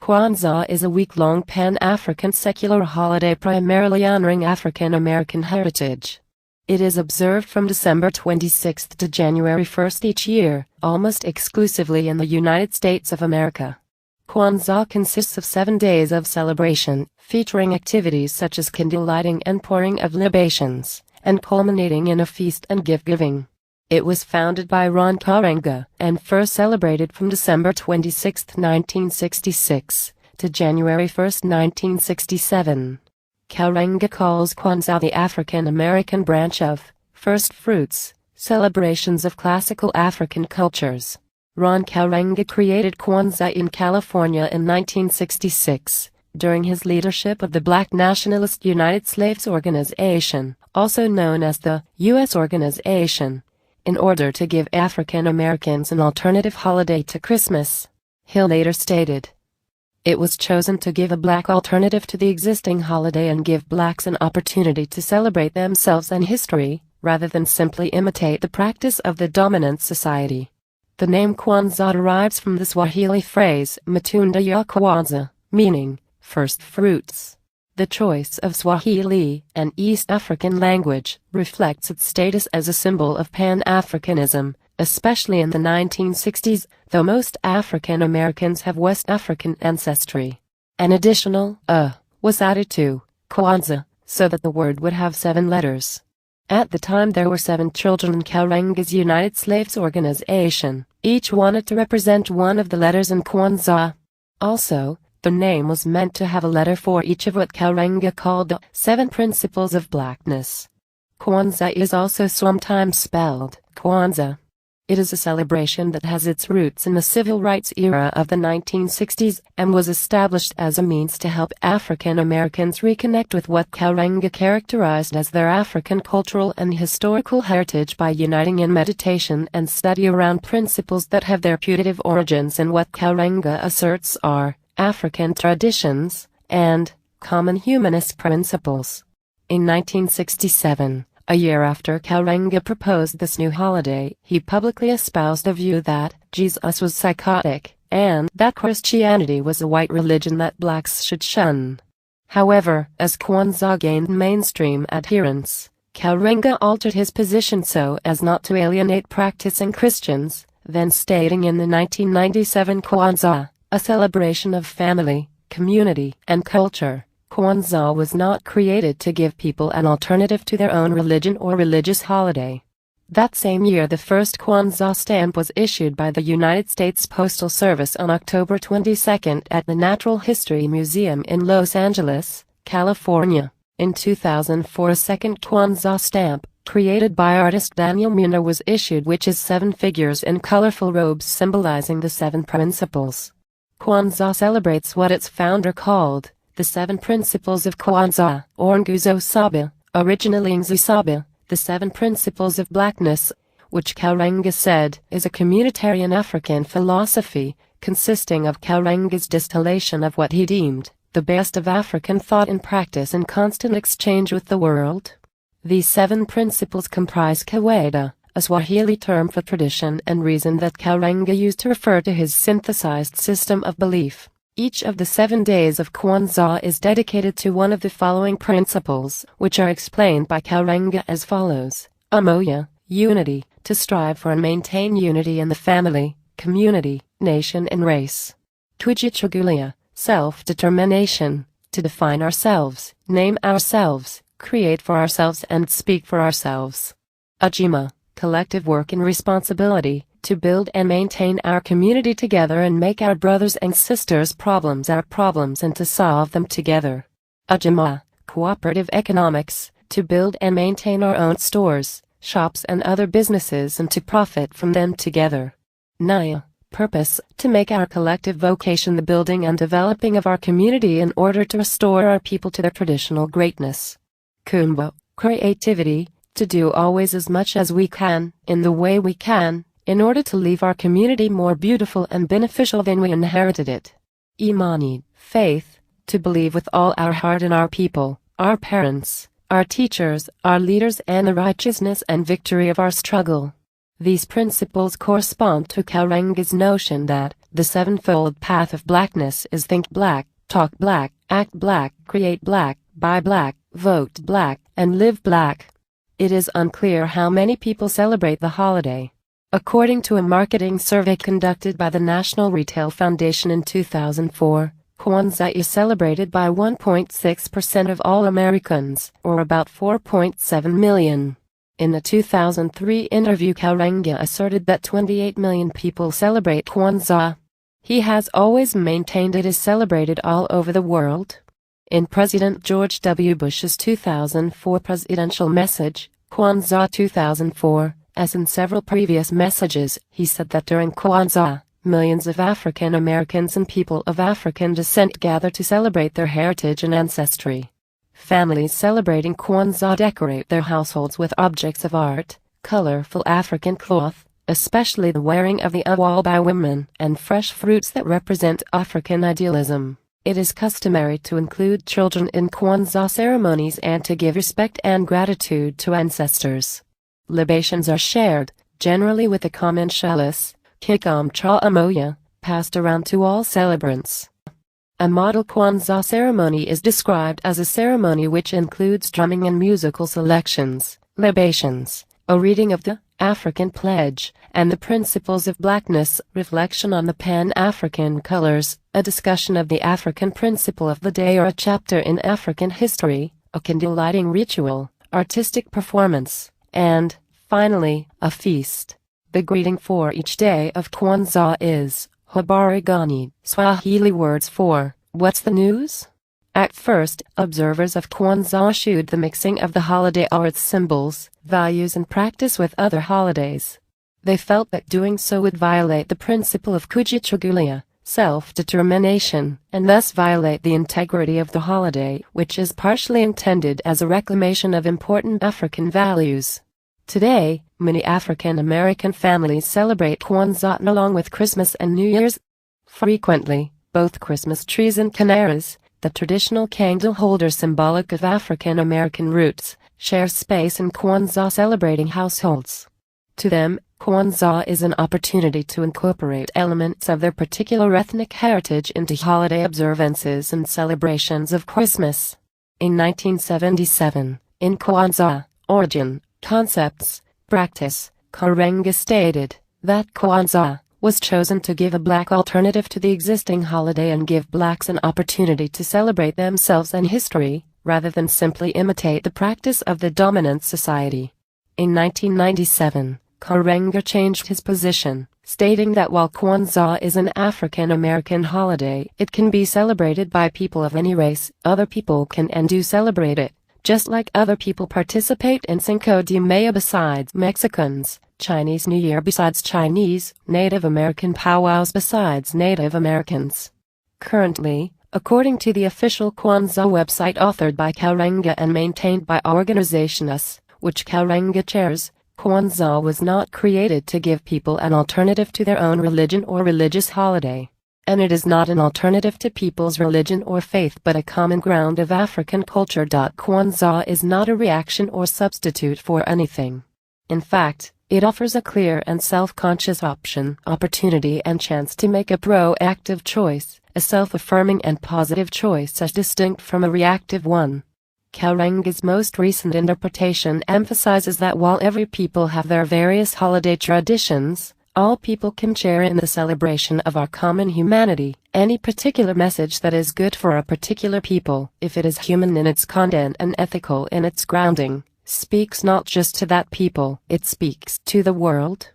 Kwanzaa is a week-long Pan-African secular holiday primarily honoring African American heritage. It is observed from December 26 to January 1 each year, almost exclusively in the United States of America. Kwanzaa consists of 7 days of celebration, featuring activities such as candle lighting and pouring of libations, and culminating in a feast and gift-giving. It was founded by Ron Karenga and first celebrated from December 26, 1966, to January 1, 1967. Karenga calls Kwanzaa the African American branch of first fruits, celebrations of classical African cultures. Ron Karenga created Kwanzaa in California in 1966, during his leadership of the Black Nationalist United Slaves Organization, also known as the U.S. Organization, in order to give African Americans an alternative holiday to Christmas. Hill later stated, "It was chosen to give a black alternative to the existing holiday and give blacks an opportunity to celebrate themselves and history, rather than simply imitate the practice of the dominant society." The name Kwanzaa derives from the Swahili phrase matunda ya kwanza, meaning first fruits. The choice of Swahili, an East African language, reflects its status as a symbol of Pan-Africanism, especially in the 1960s, though most African Americans have West African ancestry. An additional was added to Kwanzaa, so that the word would have 7 letters. At the time there were 7 children in Karenga's United Slaves Organization. Each wanted to represent one of the letters in Kwanzaa. Also, the name was meant to have a letter for each of what Karenga called the 7 principles of blackness. Kwanzaa is also sometimes spelled Kwanzaa. It is a celebration that has its roots in the civil rights era of the 1960s and was established as a means to help African Americans reconnect with what Karenga characterized as their African cultural and historical heritage by uniting in meditation and study around principles that have their putative origins in what Karenga asserts are African traditions and common humanist principles. In 1967, a year after Karenga proposed this new holiday, he publicly espoused the view that Jesus was psychotic, and that Christianity was a white religion that blacks should shun. However, as Kwanzaa gained mainstream adherence, Karenga altered his position so as not to alienate practicing Christians, then stating in the 1997 Kwanzaa, a celebration of family, community, and culture, Kwanzaa was not created to give people an alternative to their own religion or religious holiday. That same year the first Kwanzaa stamp was issued by the United States Postal Service on October 22 at the Natural History Museum in Los Angeles, California. In 2004 a second Kwanzaa stamp, created by artist Daniel Mueller, was issued, which is 7 figures in colorful robes symbolizing the 7 principles. Kwanzaa celebrates what its founder called the 7 principles of Kwanzaa, or Nguzo Saba, originally Ngzi Saba, the 7 principles of blackness, which Karenga said is a communitarian African philosophy, consisting of Karenga's distillation of what he deemed the best of African thought and practice in constant exchange with the world. These 7 principles comprise Kawaida, a Swahili term for tradition and reason that Karenga used to refer to his synthesized system of belief. Each of the 7 days of Kwanzaa is dedicated to one of the following principles, which are explained by Karenga as follows. Umoja, unity, to strive for and maintain unity in the family, community, nation and race. Kujichagulia, self-determination, to define ourselves, name ourselves, create for ourselves and speak for ourselves. Ujima, collective work and responsibility, to build and maintain our community together and make our brothers and sisters' problems our problems and to solve them together. Ujima, cooperative economics, to build and maintain our own stores, shops and other businesses and to profit from them together. Naya, purpose, to make our collective vocation the building and developing of our community in order to restore our people to their traditional greatness. Kumbo, creativity, to do always as much as we can, in the way we can, in order to leave our community more beautiful and beneficial than we inherited it. Imani, faith, to believe with all our heart in our people, our parents, our teachers, our leaders and the righteousness and victory of our struggle. These principles correspond to Karenga's notion that The sevenfold path of blackness is think black, talk black, act black, create black, buy black, vote black, and live black. It is unclear how many people celebrate the holiday. According to a marketing survey conducted by the National Retail Foundation in 2004, Kwanzaa is celebrated by 1.6% of all Americans, or about 4.7 million. In a 2003 interview, Karenga asserted that 28 million people celebrate Kwanzaa. He has always maintained it is celebrated all over the world. In President George W. Bush's 2004 presidential message, Kwanzaa 2004, as in several previous messages, he said that during Kwanzaa, millions of African Americans and people of African descent gather to celebrate their heritage and ancestry. Families celebrating Kwanzaa decorate their households with objects of art, colorful African cloth, especially the wearing of the awal by women, and fresh fruits that represent African idealism. It is customary to include children in Kwanzaa ceremonies and to give respect and gratitude to ancestors. Libations are shared, generally with a common chalice, kikom cha amoya, passed around to all celebrants. A model Kwanzaa ceremony is described as a ceremony which includes drumming and musical selections, libations, a reading of the African pledge, and the principles of blackness, reflection on the Pan-African colors, a discussion of the African principle of the day or a chapter in African history, a candle lighting ritual, artistic performance, and, finally, a feast. The greeting for each day of Kwanzaa is Habari gani, Swahili words for, what's the news? At first, observers of Kwanzaa eschewed the mixing of the holiday or its symbols, values and practice with other holidays. They felt that doing so would violate the principle of kujichagulia, self-determination, and thus violate the integrity of the holiday, which is partially intended as a reclamation of important African values. Today, many African American families celebrate Kwanzaa along with Christmas and New Year's. Frequently, both Christmas trees and canaries, the traditional candle holder symbolic of African American roots, share space in Kwanzaa celebrating households. To them, Kwanzaa is an opportunity to incorporate elements of their particular ethnic heritage into holiday observances and celebrations of Christmas. In 1977, in Kwanzaa, Origin, Concepts, Practice, Karenga stated that Kwanzaa was chosen to give a black alternative to the existing holiday and give blacks an opportunity to celebrate themselves and history, rather than simply imitate the practice of the dominant society. In 1997, Karenga changed his position, stating that while Kwanzaa is an African American holiday, it can be celebrated by people of any race. Other people can and do celebrate it, just like other people participate in Cinco de Mayo besides Mexicans, Chinese New Year besides Chinese, Native American powwows besides Native Americans. Currently, according to the official Kwanzaa website authored by Karenga and maintained by Organization US, which Karenga chairs, Kwanzaa was not created to give people an alternative to their own religion or religious holiday. And it is not an alternative to people's religion or faith but a common ground of African culture. Kwanzaa is not a reaction or substitute for anything. In fact, it offers a clear and self-conscious opportunity and chance to make a proactive choice, a self-affirming and positive choice as distinct from a reactive one. Karenga's most recent interpretation emphasizes that while every people have their various holiday traditions, all people can share in the celebration of our common humanity. Any particular message that is good for a particular people, if it is human in its content and ethical in its grounding, speaks not just to that people, it speaks to the world.